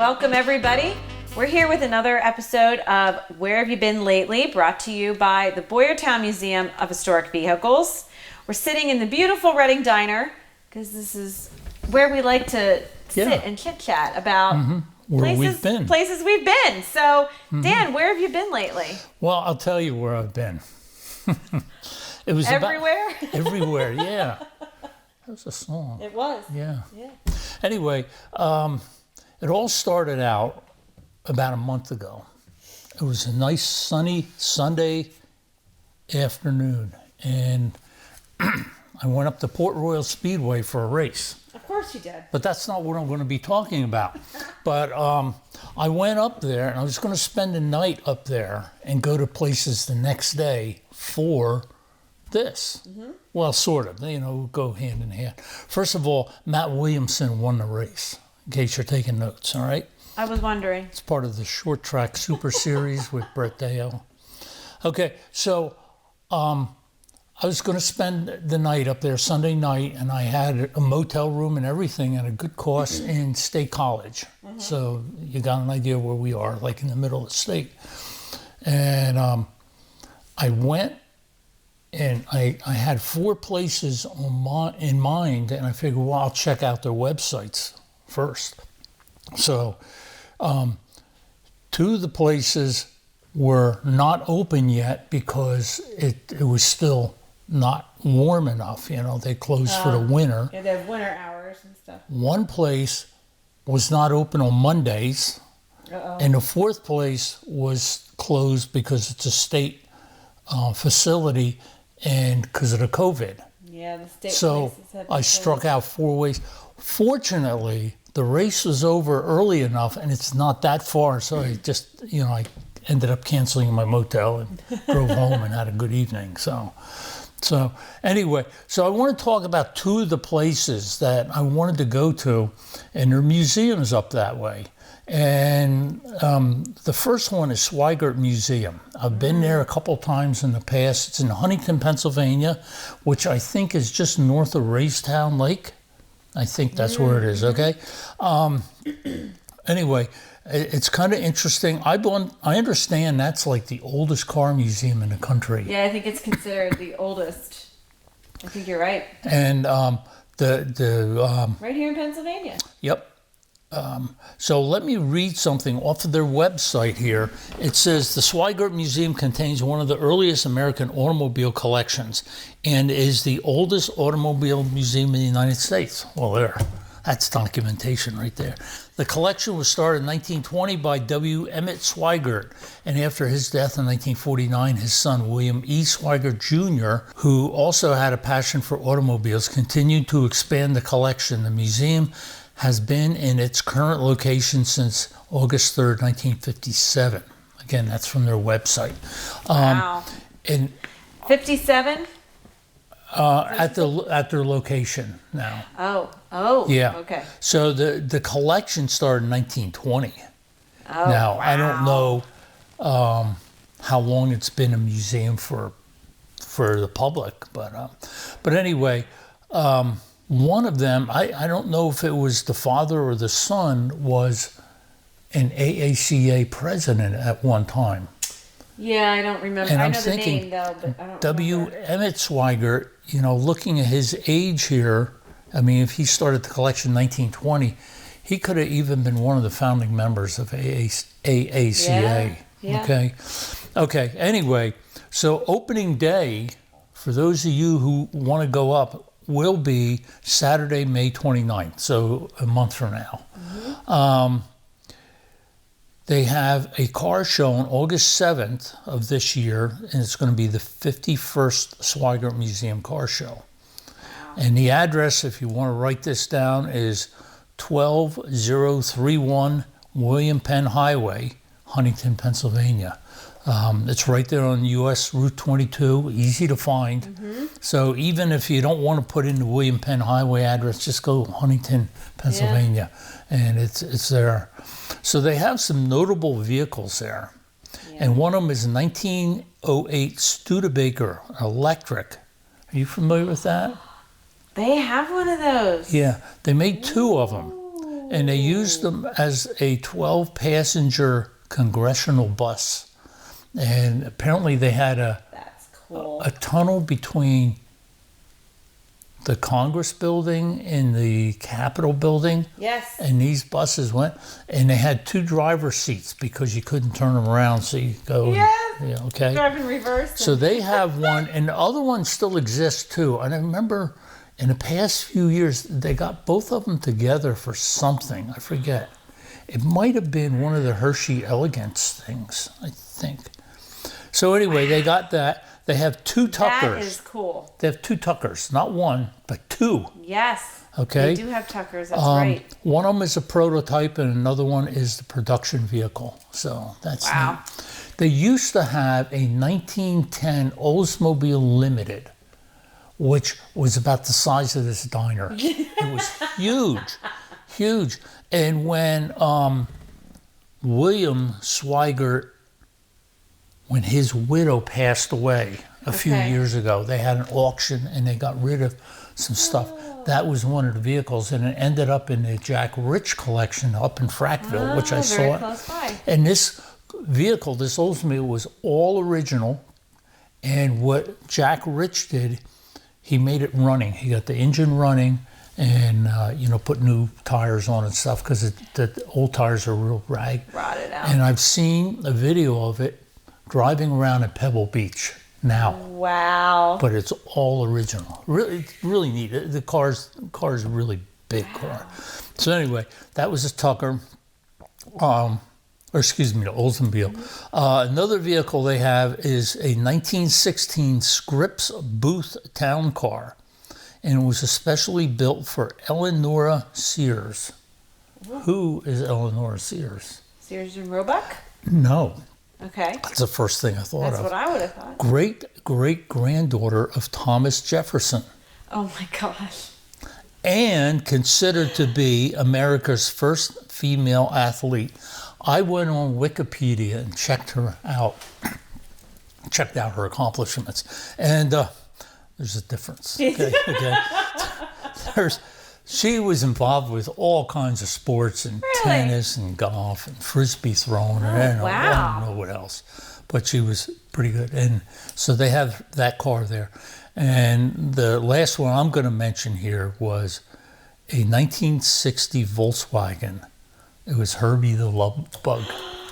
Welcome, everybody. We're here with another episode of Where Have You Been Lately, brought to you by the Boyertown Museum of Historic Vehicles. We're sitting in the beautiful Reading Diner because this is where we like to sit and chit-chat about places we've been. So, Dan, where have you been lately? Well, I'll tell you where I've been. It was everywhere? Everywhere, yeah. That was a song. It was. Yeah. Anyway, it all started out about a month ago. It was a nice sunny Sunday afternoon, and I went up to Port Royal Speedway for a race. Of course you did. But that's not what I'm going to be talking about. But I went up there, and I was going to spend the night up there and go to places the next day for this. Well, sort of, go hand in hand. First of all, Matt Williamson won the race, in case you're taking notes, all right? I was wondering. It's part of the Short Track Super Series with Brett Dale. Okay, so I was going to spend the night up there Sunday night, and I had a motel room and everything at a good cost in State College. So you got an idea where we are, like in the middle of the state. And I went, and I had 4 places in mind, and I figured, well, I'll check out their websites first. So 2 of the places were not open yet because it was still not warm enough. They closed for the winter. Yeah, they have winter hours and stuff. One place was not open on Mondays. And the 4th place was closed because it's a state facility and because of the COVID. Yeah, the state So places have I struck out 4 ways. Fortunately, the race was over early enough, and it's not that far, so I just, I ended up canceling my motel and drove home and had a good evening. So anyway, so I want to talk about 2 of the places that I wanted to go to, and there are museums up that way. And the first one is Schweiger Museum. I've been there a couple times in the past. It's in Huntington, Pennsylvania, which I think is just north of Raystown Lake. I think that's where it is, okay? Anyway, it's kind of interesting. I understand that's like the oldest car museum in the country. Yeah, I think it's considered the oldest. I think you're right. And right here in Pennsylvania. Yep. So let me read something off of their website here. It says the Schweiger Museum contains one of the earliest American automobile collections and is the oldest automobile museum in the United States. Well, that's documentation right there. The collection was started in 1920 by W. Emmett Schweiger, and after his death in 1949, his son William E. Schweiger Jr., who also had a passion for automobiles, continued to expand the collection. The museum has been in its current location since August 3rd, 1957. Again, that's from their website. Wow. And 57? at their location now. Oh. Yeah. Okay. So the collection started in 1920. Oh, now, wow. I don't know how long it's been a museum for the public, but anyway, one of them, I don't know if it was the father or the son, was an AACA president at one time. Yeah, I don't remember. And I I'm know thinking, the name, though, but I don't W. remember. Emmett Schweiger, looking at his age here, I mean, if he started the collection in 1920, he could have even been one of the founding members of AACA. Yeah. Okay, anyway, so opening day, for those of you who want to go up, will be Saturday, May 29th, so a month from now. They have a car show on August 7th of this year, and it's going to be the 51st Schweiger Museum Car Show. Wow. And the address, if you want to write this down, is 12031 William Penn Highway, Huntington, Pennsylvania. It's right there on US Route 22, easy to find. So even if you don't want to put in the William Penn Highway address, just go Huntington, Pennsylvania, and it's there. So they have some notable vehicles there. And one of them is a 1908 Studebaker electric. Are you familiar with that? They have one of those. Yeah, they made 2 of them. and they used them as a 12-passenger congressional bus. And apparently they had That's cool. a tunnel between the Congress building and the Capitol building. Yes. And these buses went, and they had 2 driver seats because you couldn't turn them around, so you go. Yes. Yeah, okay. Drive in reverse. So they have one, and the other one still exists too. And I remember in the past few years, they got both of them together for something. I forget. It might have been one of the Hershey Elegance things, I think. So anyway, they got that. They have 2 tuckers. That is cool. They have 2 tuckers, not one, but 2. Yes. Okay. They do have tuckers. That's right. One of them is a prototype, and another one is the production vehicle. So that's Wow. neat. They used to have a 1910 Oldsmobile Limited, which was about the size of this diner. It was huge, huge. And when William Schweiger, when his widow passed away a few years ago, they had an auction and they got rid of some stuff. That was one of the vehicles, and it ended up in the Jack Rich collection up in Frackville, which I saw. Very close by. And this vehicle, this Oldsmobile, was all original. And what Jack Rich did, he made it running. He got the engine running, and put new tires on and stuff, because the old tires are real rotted out. And I've seen a video of it driving around at Pebble Beach now. Wow. But it's all original. Really, really neat. The car's a really big car. So anyway, that was a Tucker. The Oldsmobile. Another vehicle they have is a 1916 Scripps Booth town car, and it was especially built for Eleanora Sears. Who is Eleanora Sears? Sears and Roebuck? No. Okay. That's the first thing I thought of. That's what I would have thought. Great-great-granddaughter of Thomas Jefferson. Oh my gosh. And considered to be America's first female athlete. I went on Wikipedia and checked her out, checked out her accomplishments, and there's a difference. Okay, she was involved with all kinds of sports, and tennis and golf and frisbee throwing, and I don't know what else, but she was pretty good. And so they have that car there. And the last one I'm going to mention here was a 1960 Volkswagen. It was Herbie the Love Bug,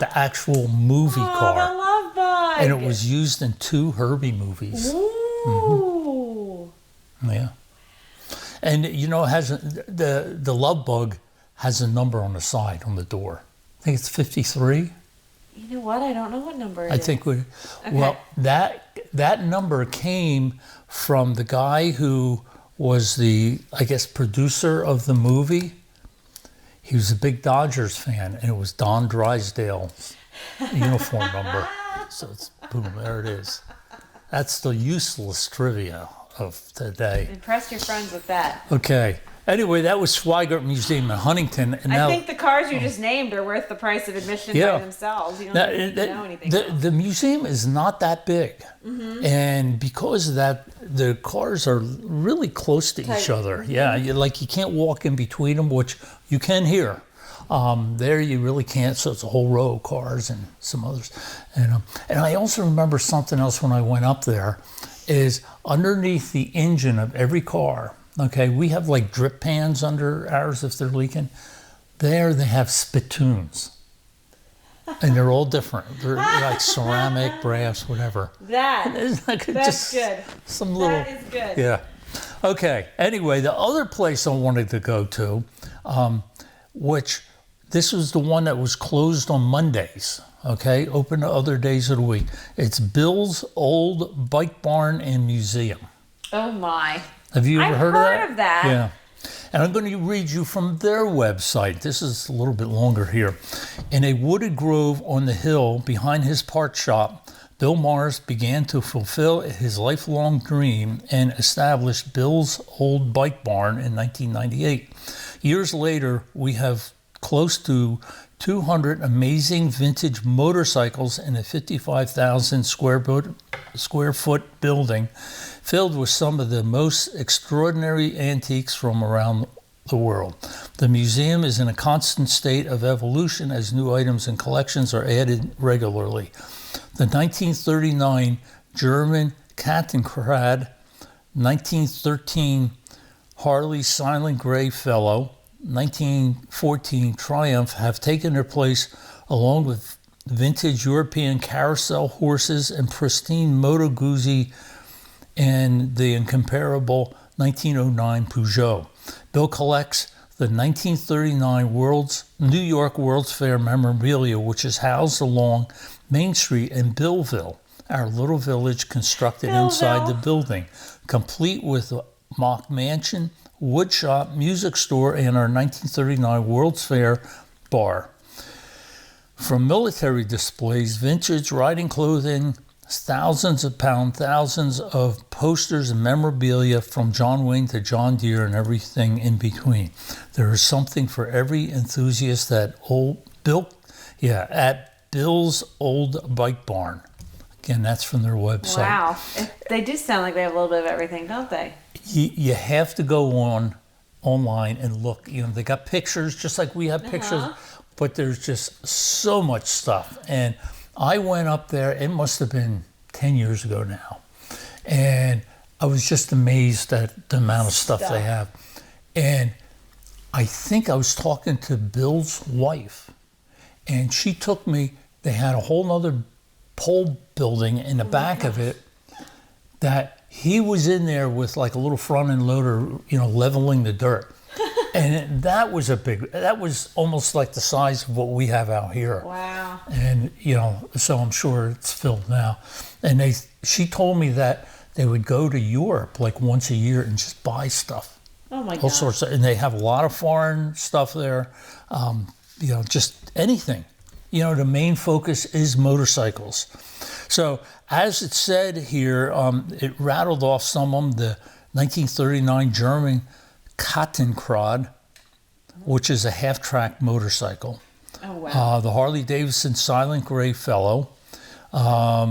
the actual movie car. The Love Bug. And it was used in 2 Herbie movies. Ooh. Mm-hmm. Yeah. And it has the Love Bug has a number on the side on the door. I think it's 53. You know what? I don't know what number it is. I think well, that number came from the guy who was the, I guess, producer of the movie. He was a big Dodgers fan, and it was Don Drysdale's uniform number. So it's, boom, there it is. That's the useless trivia of today. Impress your friends with that. Okay. Anyway, that was Schweiger Museum in Huntington. And I think the cars you just named are worth the price of admission by themselves. You don't need to know anything else. The museum is not that big. Mm-hmm. And because of that, the cars are really close to each other. Mm-hmm. Yeah, you can't walk in between them, which you can here. There you really can't, so it's a whole row of cars and some others. And I also remember something else when I went up there, is underneath the engine of every car, okay, we have like drip pans under ours if they're leaking. There they have spittoons. And they're all different. They're like ceramic, brass, whatever. That's good. Some little. That is good. Yeah. Okay. Anyway, the other place I wanted to go to, which this was the one that was closed on Mondays. Okay, open other days of the week. It's Bill's Old Bike Barn and Museum. Oh my. Have you ever heard of that? Yeah. And I'm going to read you from their website. This is a little bit longer here. In a wooded grove on the hill behind his part shop, Bill Morris began to fulfill his lifelong dream and established Bill's Old Bike Barn in 1998. Years later, we have close to 200 amazing vintage motorcycles in a 55,000 square foot building filled with some of the most extraordinary antiques from around the world. The museum is in a constant state of evolution as new items and collections are added regularly. The 1939 German Katzengrad, 1913 Harley Silent Gray Fellow, 1914 Triumph have taken their place along with vintage European carousel horses and pristine Moto Guzzi and the incomparable 1909 Peugeot. Bill collects the 1939 New York World's Fair memorabilia, which is housed along Main Street in Billville, our little village constructed inside the building, complete with a mock mansion, wood shop, music store, and our 1939 World's Fair bar. From military displays, vintage riding clothing, thousands of posters and memorabilia from John Wayne to John Deere and everything in between. There is something for every enthusiast at Bill's Old Bike Barn. Again, that's from their website. Wow. They do sound like they have a little bit of everything, don't they? You have to go online and look. You know, they got pictures just like we have pictures, but there's just so much stuff. And I went up there, it must have been 10 years ago now, and I was just amazed at the amount of stuff they have. And I think I was talking to Bill's wife, and she took me, they had a whole nother pole building in the back of it that he was in there with like a little front end loader, you know, leveling the dirt. And that was almost like the size of what we have out here. Wow. And, you know, so I'm sure it's filled now. And she told me that they would go to Europe like once a year and just buy stuff. Oh my God. All sorts of, and they have a lot of foreign stuff there. You know, just anything. You know, the main focus is motorcycles. So as it said here, it rattled off some of them, the 1939 German Katzengrad, which is a half-track motorcycle. Oh, wow. The Harley-Davidson Silent Gray Fellow. A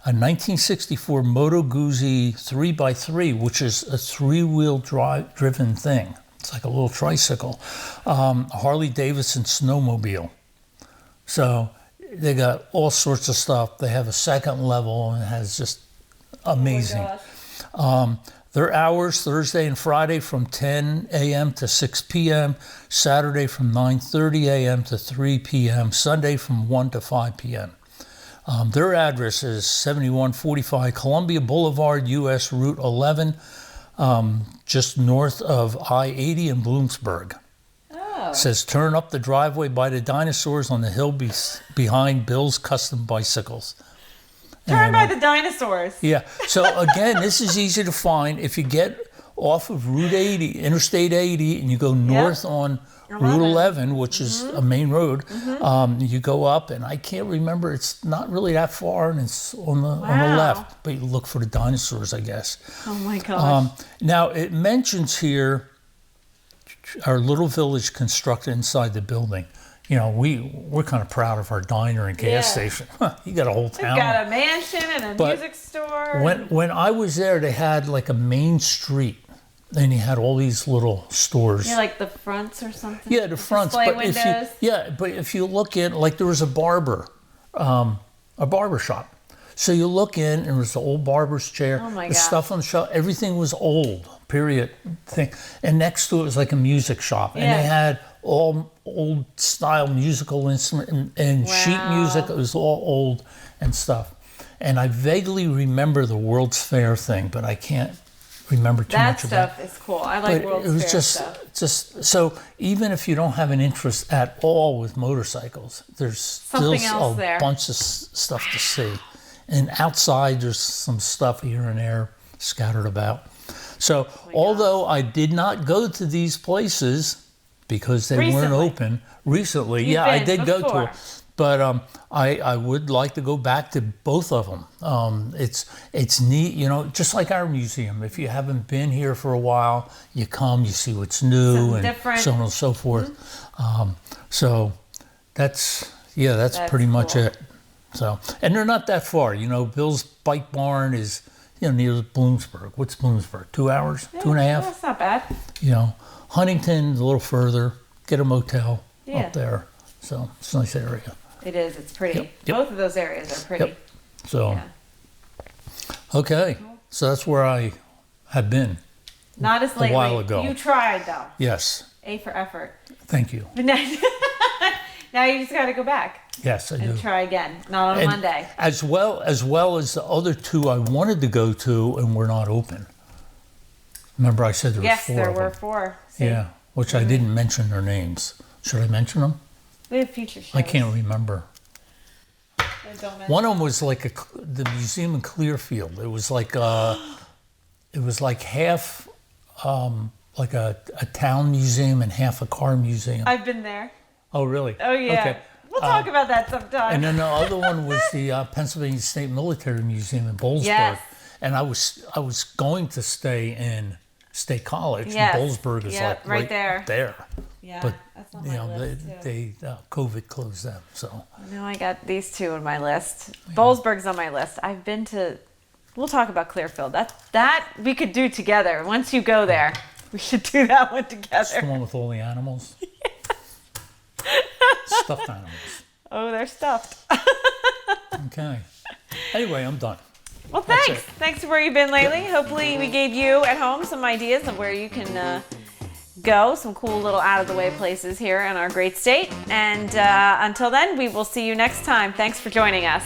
1964 Moto Guzzi 3x3, which is a three-wheel driven thing. It's like a little tricycle. A Harley-Davidson snowmobile. So they got all sorts of stuff. They have a second level and it has just amazing. Oh my gosh. Their hours, Thursday and Friday from 10 a.m. to 6 p.m., Saturday from 9:30 a.m. to 3 p.m., Sunday from 1 to 5 p.m. Their address is 7145 Columbia Boulevard, U.S. Route 11, just north of I-80 in Bloomsburg. Oh. It says, turn up the driveway by the dinosaurs on the hill behind Bill's Custom Bicycles. Turn by the dinosaurs. Yeah. So again, this is easy to find. If you get off of Route 80, Interstate 80, and you go north on Route 11, which is a main road, you go up, and I can't remember. It's not really that far, and it's on the left. But you look for the dinosaurs, I guess. Oh my gosh. Now it mentions here our little village constructed inside the building. You know, we're kind of proud of our diner and gas station. You got a whole town. We've got a mansion and a music store. When I was there, they had like a main street, and you had all these little stores. Yeah, like the fronts or something. Yeah, the fronts. Display But windows. but if you look in, like there was a barber shop. So you look in, and there was the old barber's chair, Oh my the gosh. stuff on the shelf. Everything was old. Period. Thing. And next to it was like a music shop, and they had all old style musical instrument and sheet music. It was all old and stuff. And I vaguely remember the World's Fair thing, but I can't remember too much about it. That stuff is cool. I like World's Fair stuff. Just so even if you don't have an interest at all with motorcycles, there's Something still else a there. bunch of stuff to see. And outside, there's some stuff here and there scattered about. So although I did not go to these places because they weren't open recently, I did go to it. But I would like to go back to both of them. It's neat, you know, just like our museum. If you haven't been here for a while, you come, you see what's new Something and different. so on and so forth. So that's pretty much cool. it. So, and they're not that far. You know, Bill's Bike Barn is, near Bloomsburg. What's Bloomsburg? 2 hours? Yeah, 2.5? That's not bad. Huntington's a little further. Get a motel Yeah. up there. So it's a nice area. It is. It's pretty. Yep. Both of those areas are pretty. Yep. So, Yeah. okay. So that's where I have been. Not as lately. while ago. You tried though. Yes. A for effort. Thank you. But now you just got to go back Yes, I do. and try again. Not on a And Monday. As well as the other two I wanted to go to and were not open. Remember I said there were Yes, four there of were them. 4. See? Yeah, which I didn't mention their names. Should I mention them? We have future shows. I can't remember. Don't mention. One of them was like the museum in Clearfield. It was like half like a town museum and half a car museum. I've been there. Oh, really? Oh yeah. Okay. We'll talk about that sometime. And then the other one was the Pennsylvania State Military Museum in Boalsburg. Yes. And I was going to stay in State College. Yes. And Boalsburg is Yep, like right there. there. Yeah, But that's on my list too. they COVID closed them. So No, I got these 2 on my list. Boalsburg's on my list. I've been to. We'll talk about Clearfield. That we could do together. Once you go there, we should do that one it's the together. one with all the animals. Stuffed animals. Oh, they're stuffed. Okay. Anyway, I'm done. Well, That's thanks. it. Thanks for where you've been lately. Hopefully, we gave you at home some ideas of where you can go. Some cool little out of the way places here in our great state. And until then, we will see you next time. Thanks for joining us.